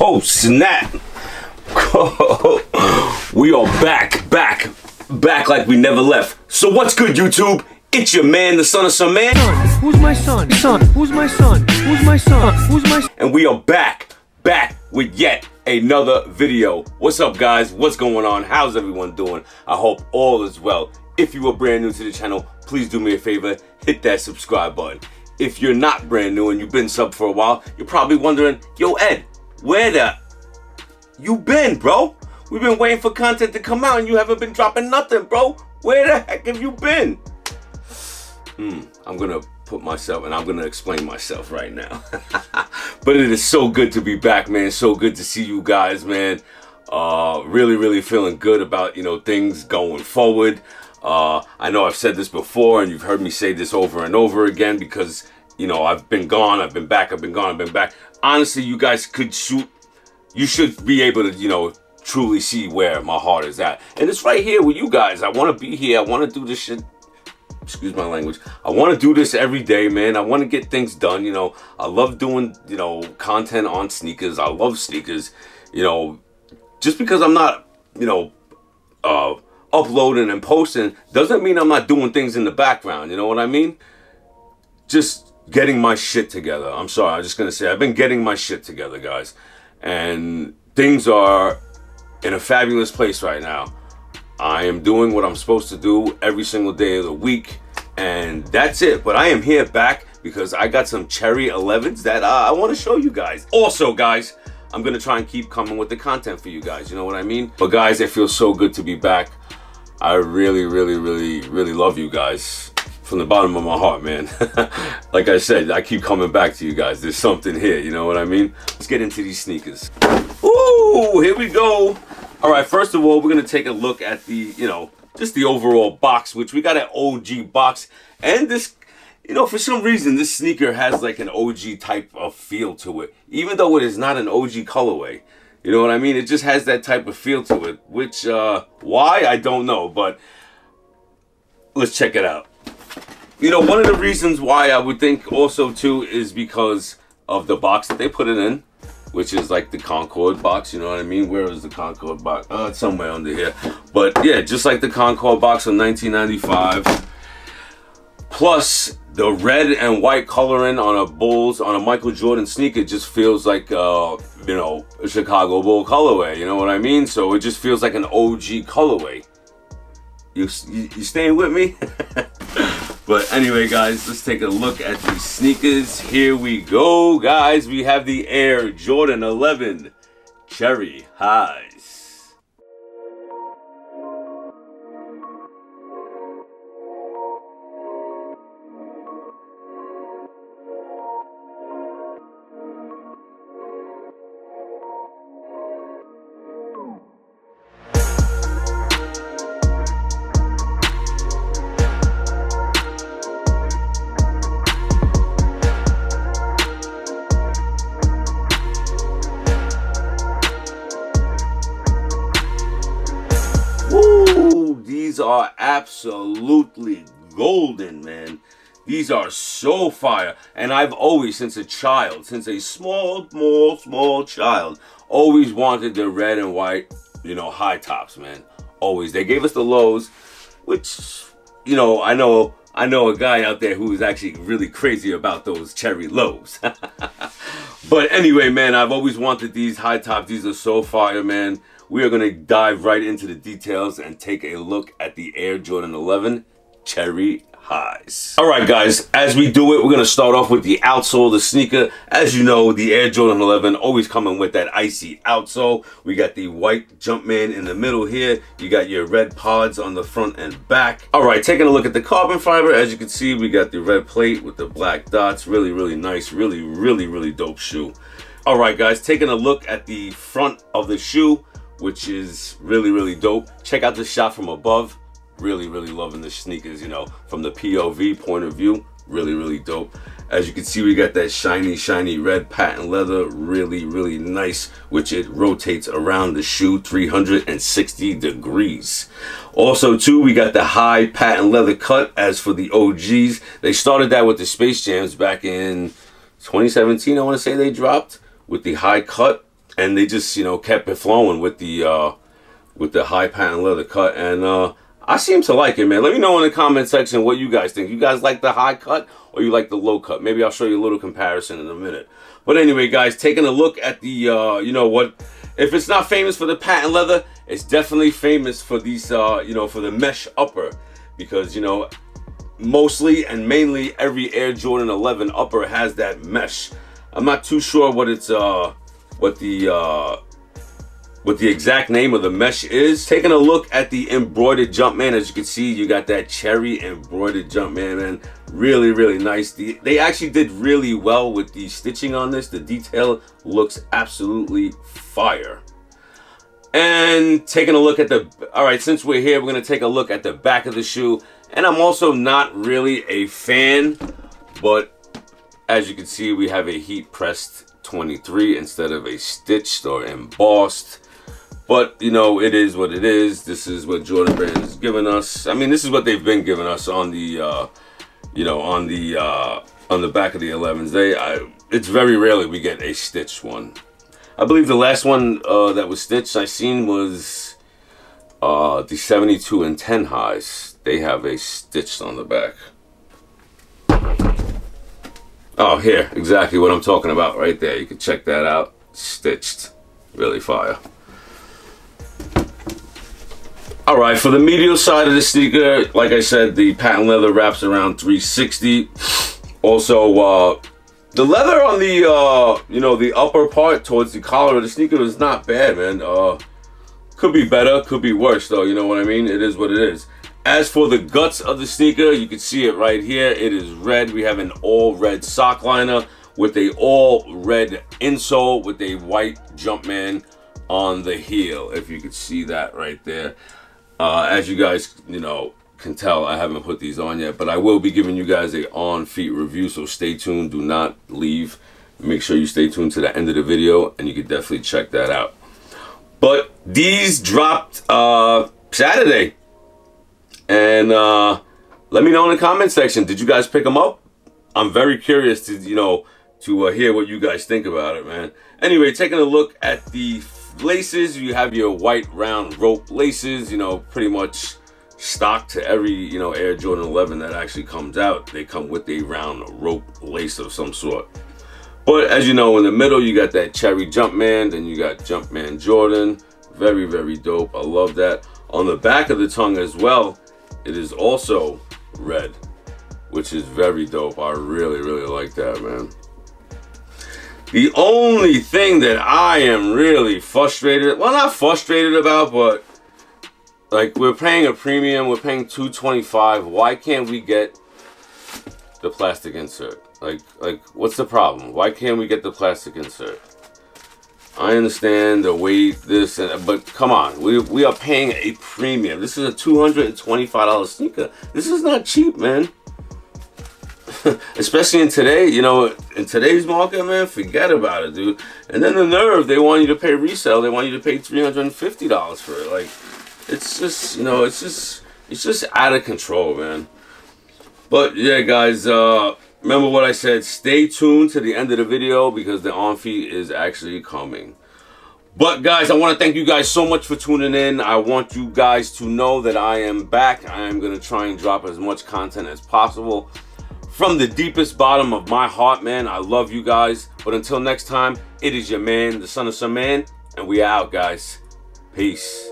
Oh snap! We are back like we never left. So what's good, YouTube? It's your man, the son of some man. Who's my son? Who's my son? Who's my son? Who's my son? And we are back with yet another video. What's up, guys? What's going on? How's everyone doing? I hope all is well. If you are brand new to the channel, please do me a favor, hit that subscribe button. If you're not brand new and you've been subbed for a while, you're probably wondering, yo Ed, where the you been, bro? We've been waiting for content to come out and you haven't been dropping nothing, bro. Where the heck have you been? I'm gonna put myself and I'm gonna explain myself right now. But it is so good to be back, man. So good to see you guys, man. Really feeling good about, things going forward. I know I've said this before and you've heard me say this over and over again because, I've been gone, I've been back, I've been gone, I've been back. Honestly, you guys you should be able to, truly see where my heart is at. And it's right here with you guys. I want to be here. I want to do this shit. Excuse my language. I want to do this every day, man. I want to get things done. I love doing, content on sneakers. I love sneakers. Just because I'm not, uploading and posting doesn't mean I'm not doing things in the background. You know what I mean? Just getting my shit together. I'm sorry. I'm just going to say I've been getting my shit together, guys. And things are in a fabulous place right now. I am doing what I'm supposed to do every single day of the week, and that's it. But I am here back because I got some cherry 11s that I want to show you guys. Also, guys, I'm going to try and keep coming with the content for you guys. You know what I mean? But guys, it feels so good to be back. I really love you guys from the bottom of my heart, man. Like I said, I keep coming back to you guys. There's something here, you know what I mean? Let's get into these sneakers. Ooh, here we go. All right, first of all, we're gonna take a look at the, just the overall box, which we got an OG box. And this, for some reason, this sneaker has like an OG type of feel to it, even though it is not an OG colorway. You know what I mean? It just has that type of feel to it, which, why, I don't know, but let's check it out. One of the reasons why I would think also too is because of the box that they put it in, which is like the Concord box, you know what I mean? Where is the Concord box? It's somewhere under here. But yeah, just like the Concord box from 1995. Plus, the red and white coloring on a Michael Jordan sneaker just feels like, a Chicago Bull colorway, you know what I mean? So it just feels like an OG colorway. You staying with me? But anyway, guys, let's take a look at these sneakers. Here we go, guys. We have the Air Jordan 11 Cherry Highs. These are absolutely golden, man. These are so fire. And I've always, since a small child, always wanted the red and white, high tops, man. Always. They gave us the lows, which, I know a guy out there who is actually really crazy about those cherry lows. But anyway, man, I've always wanted these high tops. These are so fire, man. We are going to dive right into the details and take a look at the Air Jordan 11 Cherry Highs. All right, guys, as we do it, we're going to start off with the outsole of the sneaker. As you know, the Air Jordan 11 always coming with that icy outsole. We got the white Jumpman in the middle here. You got your red pods on the front and back. All right, taking a look at the carbon fiber. As you can see, we got the red plate with the black dots. Really nice. Really dope shoe. All right, guys, taking a look at the front of the shoe, which is really dope. Check out the shot from above. Really loving the sneakers, from the POV point of view. Really dope. As you can see, we got that shiny red patent leather. Really nice, which it rotates around the shoe 360 degrees. Also, too, we got the high patent leather cut. As for the OGs, they started that with the Space Jams back in 2017, I want to say they dropped, with the high cut. and they just, you know, kept it flowing with the high patent leather cut, and I seem to like it, man. Let me know in the comment section what you guys think. You guys like the high cut or you like the low cut? Maybe I'll show you a little comparison in a minute. But anyway, guys, taking a look at the, you know what, if it's not famous for the patent leather, it's definitely famous for these, you know, for the mesh upper, because, you know, mostly and mainly every Air Jordan 11 upper has that mesh. I'm not too sure what it's, what the exact name of the mesh is. Taking a look at the embroidered Jumpman, as you can see, you got that cherry embroidered Jumpman, man. Really, really nice. They actually did really well with the stitching on this. The detail looks absolutely fire. And taking a look at the, all right, since we're here, we're gonna take a look at the back of the shoe. And I'm also not really a fan, but as you can see, we have a heat pressed 23 instead of a stitched or embossed. But, you know, it is what it is. This is what Jordan Brand is giving us. I mean, this is what they've been giving us on the, you know, on the back of the 11s. It's very rarely we get a stitched one. I believe the last one that was stitched I seen was the 72 and 10 highs. They have a stitched on the back. Oh, here, exactly what I'm talking about right there. You can check that out. Stitched. Really fire. Alright, for the medial side of the sneaker, like I said, the patent leather wraps around 360. Also, the leather on the, you know, the upper part towards the collar of the sneaker is not bad, man. Could be better, could be worse, though. You know what I mean? It is what it is. As for the guts of the sneaker, you can see it right here. It is red. We have an all red sock liner with a all red insole with a white Jumpman on the heel. If you could see that right there. As you guys, you know, can tell, I haven't put these on yet, but I will be giving you guys a on feet review, so stay tuned. Do not leave. Make sure you stay tuned to the end of the video, and you can definitely check that out. But these dropped Saturday. And let me know in the comment section, did you guys pick them up? I'm very curious to, you know, to hear what you guys think about it, man. Anyway, taking a look at the laces, you have your white round rope laces, you know, pretty much stock to every, you know, Air Jordan 11 that actually comes out. They come with a round rope lace of some sort. But as you know, in the middle, you got that cherry Jumpman, then you got Jumpman Jordan. Very, very dope. I love that. On the back of the tongue as well, it is also red, which is very dope. I really, really like that, man. The only thing that I am really frustrated, well, not frustrated about, but like, we're paying a premium, we're paying $225. Why can't we get the plastic insert? Like, what's the problem? Why can't we get the plastic insert? I understand the weight, this, but come on, we are paying a premium. This is a $225 sneaker. This is not cheap, man. Especially in today, you know, in today's market, man, forget about it, dude. And then the nerve, they want you to pay resale. They want you to pay $350 for it. Like, it's just, you know, it's just out of control, man. But yeah, guys, remember what I said. Stay tuned to the end of the video because the on feet is actually coming. But guys, I want to thank you guys so much for tuning in. I want you guys to know that I am back. I am going to try and drop as much content as possible. From the deepest bottom of my heart, man, I love you guys. But until next time, it is your man, the son of some man, and we out, guys. Peace.